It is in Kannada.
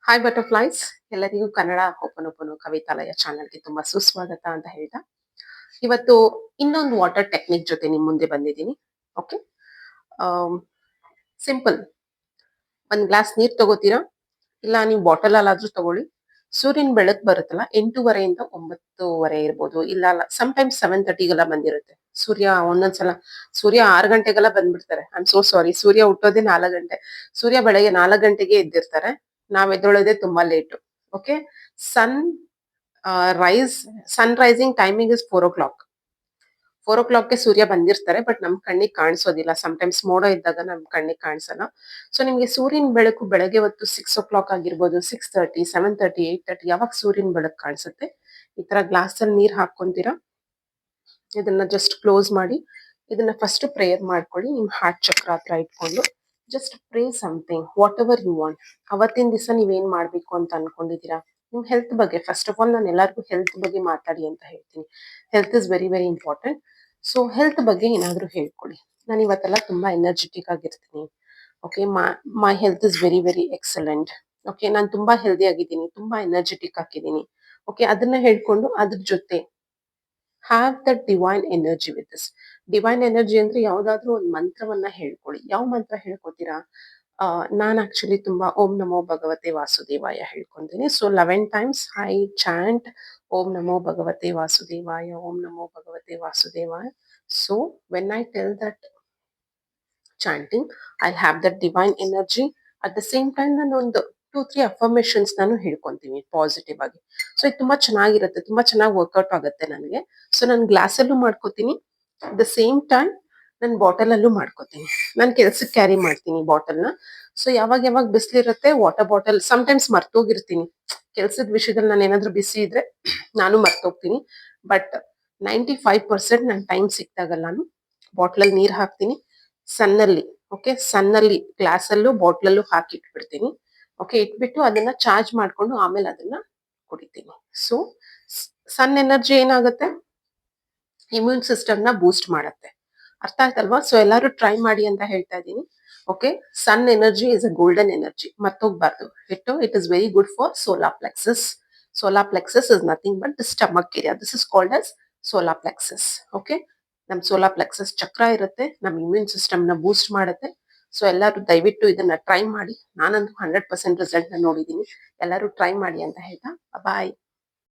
ಹಾಯ್ ಬಟರ್ಫ್ಲೈಸ್, ಎಲ್ಲರಿಗೂ ಕನ್ನಡ ಒಪನೊಪನು ಕವಿತಾಲಯ ಚಾನಲ್ಗೆ ತುಂಬಾ ಸುಸ್ವಾಗತ ಅಂತ ಹೇಳ್ತಾ ಇವತ್ತು ಇನ್ನೊಂದು ವಾಟರ್ ಟೆಕ್ನಿಕ್ ಜೊತೆ ನಿಮ್ ಮುಂದೆ ಬಂದಿದ್ದೀನಿ. Okay, simple. ಒಂದ್ ಗ್ಲಾಸ್ ನೀರ್ ತಗೋತೀರಾ, ಇಲ್ಲ ನೀವು ಬಾಟಲ್ ಅಲ್ಲಾದ್ರೂ ತಗೊಳ್ಳಿ. ಸೂರ್ಯನ ಬೆಳಕ್ ಬರುತ್ತಲ್ಲ, 8:30 ಇಂದ 9:30 ಇರ್ಬೋದು, ಇಲ್ಲ ಸಮ್ಟೈಮ್ಸ್ 7:30ಗೆಲ್ಲ ಬಂದಿರುತ್ತೆ. ಒಂದೊಂದ್ಸಲ ಸೂರ್ಯ 6 ಗಂಟೆಗೆಲ್ಲ ಬಂದ್ಬಿಡ್ತಾರೆ. ಐ ಆಮ್ ಸೋ ಸಾರಿ, ಸೂರ್ಯ ಹುಟ್ಟೋದೇ 4 ಗಂಟೆ. ಸೂರ್ಯ ಬೆಳಗ್ಗೆ 4 ಗಂಟೆಗೆ ಎದ್ದಿರ್ತಾರೆ. ನಾವ್ ಎದ್ದೊಳೋದೇ ತುಂಬಾ late. Okay, sunrise sun rising timing is 4 o'clock. 4 o'clockಗೆ ಸೂರ್ಯ ಬಂದಿರ್ತಾರೆ, ಬಟ್ ನಮ್ ಕಣ್ಣಿಗೆ ಕಾಣಿಸೋದಿಲ್ಲ. ಸಮ್ಟೈಮ್ಸ್ ಮೋಡ ಇದ್ದಾಗ ನಮ್ ಕಣ್ಣಿಗೆ ಕಾಣಿಸಲ್ಲ. ಸೊ ನಿಮ್ಗೆ ಸೂರ್ಯನ ಬೆಳಕು ಬೆಳಗ್ಗೆ ಹೊತ್ತು 6 o'clock ಆಗಿರ್ಬೋದು, 6:30, 7:30, 8:30, ಯಾವಾಗ ಸೂರ್ಯನ ಬೆಳಕು ಕಾಣಿಸುತ್ತೆ, ಈ ತರ ಗ್ಲಾಸ್ ಅಲ್ಲಿ ನೀರ್ ಹಾಕೊಂತೀರಾ. ಇದನ್ನ ಜಸ್ಟ್ ಕ್ಲೋಸ್ ಮಾಡಿ, ಇದನ್ನ ಫಸ್ಟ್ ಪ್ರೇಯರ್ ಮಾಡ್ಕೊಳ್ಳಿ. ನಿಮ್ ಹಾರ್ಟ್ ಚಕ್ರ ಹತ್ರ ಇಟ್ಕೊಂಡು just pray something, whatever you want. ಅವತ್ತಿನ ದಿವಸ ನೀವೇನ್ ಮಾಡ್ಬೇಕು ಅಂತ ಅನ್ಕೊಂಡಿದೀರಾ, ನಿಮ್ ಹೆಲ್ತ್ ಬಗ್ಗೆ. ಫಸ್ಟ್ ಆಫ್ ಆಲ್ ನಾನು ಎಲ್ಲರಿಗೂ ಹೆಲ್ತ್ ಬಗ್ಗೆ ಮಾತಾಡಿ ಅಂತ ಹೇಳ್ತೀನಿ. Health is very very important. So health ಬಗ್ಗೆ ಏನಾದ್ರೂ ಹೇಳ್ಕೊಳ್ಳಿ. ನಾನು ಇವತ್ತೆಲ್ಲ ತುಂಬಾ ಎನರ್ಜೆಟಿಕ್ ಆಗಿರ್ತೀನಿ. Okay, my health is very very excellent. Okay, ನಾನು ತುಂಬಾ ಹೆಲ್ದಿ ಆಗಿದ್ದೀನಿ, ತುಂಬಾ ಎನರ್ಜೆಟಿಕ್ ಆಗಿದ್ದೀನಿ. ಓಕೆ, ಅದನ್ನ ಹೇಳ್ಕೊಂಡು ಅದ್ರ ಜೊತೆ have that divine energy with this. Divine energy ಅಂದ್ರೆ ಯಾವ್ದಾದ್ರು ಒಂದು ಮಂತ್ರವನ್ನ ಹೇಳ್ಕೊಳ್ಳಿ. ಯಾವ ಮಂತ್ರ ಹೇಳ್ಕೊತೀರಾ? ನಾನು ಆಕ್ಚುಲಿ ತುಂಬಾ ಓಂ ನಮೋ ಭಗವತೆ ವಾಸುದೇವಾಯ ಹೇಳ್ಕೊಂತೀನಿ. ಸೊ 11 ಟೈಮ್ಸ್ ಐ ಚಾಂಟ್ ಓಂ ನಮೋ ಭಗವತೆ ವಾಸುದೇವಾಯ, ಓಂ ನಮೋ ಭಗವತೆ ವಾಸುದೇವಾಯ. So when I tell that chanting, I'll have that divine energy. At the same time, ನಾನು ಒಂದು 2-3 ಅಫರ್ಮೇಶನ್ಸ್ ನಾನು ಹೇಳ್ಕೊಂತೀನಿ ಪಾಸಿಟಿವ್ ಆಗಿ. ಸೊ ಇದು ತುಂಬಾ ಚೆನ್ನಾಗಿರುತ್ತೆ, ತುಂಬಾ ಚೆನ್ನಾಗಿ ವರ್ಕೌಟ್ ಆಗುತ್ತೆ ನನಗೆ. ಸೊ ನಾನು ಗ್ಲಾಸ್ ಅಲ್ಲೂ ಮಾಡ್ಕೋತೀನಿ, ಅಟ್ ದ ಸೇಮ್ ಟೈಮ್ ನಾನು ಬಾಟಲ್ ಅಲ್ಲೂ ಮಾಡ್ಕೋತೀನಿ. ನಾನು ಕೆಲ್ಸಕ್ಕೆ ಕ್ಯಾರಿ ಮಾಡ್ತೀನಿ ಬಾಟಲ್ನ. ಸೊ ಯಾವಾಗ ಯಾವಾಗ ಬಿಸಿಲಿರುತ್ತೆ, ವಾಟರ್ ಬಾಟಲ್ ಸಮ್ಟೈಮ್ಸ್ ಮರ್ತೋಗಿರ್ತೀನಿ. ಕೆಲ್ಸದ ವಿಷಯದಲ್ಲಿ ನಾನು ಏನಾದ್ರೂ ಬಿಸಿ ಇದ್ರೆ ನಾನು ಮರ್ತೋಗ್ತೀನಿ. ಬಟ್ 95% ನಾನು ಟೈಮ್ ಸಿಕ್ತಾಗಲ್ಲ ನಾನು ಬಾಟ್ಲಲ್ಲಿ ನೀರ್ ಹಾಕ್ತೀನಿ, ಸನ್ನಲ್ಲಿ. ಓಕೆ, ಸನ್ನಲ್ಲಿ ಗ್ಲಾಸ್ ಅಲ್ಲೂ ಬಾಟ್ಲಲ್ಲೂ ಹಾಕಿ ಇಟ್ಬಿಡ್ತೀನಿ. ಓಕೆ, ಇಟ್ಬಿಟ್ಟು ಅದನ್ನ ಚಾರ್ಜ್ ಮಾಡ್ಕೊಂಡು ಆಮೇಲೆ ಅದನ್ನ ಕುಡಿತೀನಿ. ಸೊ ಸನ್ ಎನರ್ಜಿ ಏನಾಗುತ್ತೆ, ಇಮ್ಯೂನ್ ಸಿಸ್ಟಮ್ ನ ಬೂಸ್ಟ್ ಮಾಡತ್ತೆ. ಅರ್ಥ ಆಯ್ತಲ್ವಾ? ಸೊ ಎಲ್ಲರೂ ಟ್ರೈ ಮಾಡಿ ಅಂತ ಹೇಳ್ತಾ ಇದ್ದೀನಿ. Okay, sun energy is a golden energy, ಮರ್ತೋಗ್ಬಾರ್ದು. It is very good for solar plexus. Solar plexus is nothing but the stomach area. This is called as solar plexus. Okay, ನಮ್ ಸೋಲಾರ್ ಪ್ಲೆಕ್ಸಸ್ ಚಕ್ರ ಇರುತ್ತೆ, ನಮ್ ಇಮ್ಯೂನ್ ಸಿಸ್ಟಮ್ ನ ಬೂಸ್ಟ್ ಮಾಡುತ್ತೆ. ಸೊ ಎಲ್ಲರೂ ದಯವಿಟ್ಟು ಇದನ್ನ ಟ್ರೈ ಮಾಡಿ. ನಾನಂತೂ 100% ರಿಸಲ್ಟ್ ನ ನೋಡಿದೀನಿ. ಎಲ್ಲರೂ ಟ್ರೈ ಮಾಡಿ ಅಂತ ಹೇಳ್ತಾ ಬಾಯ್.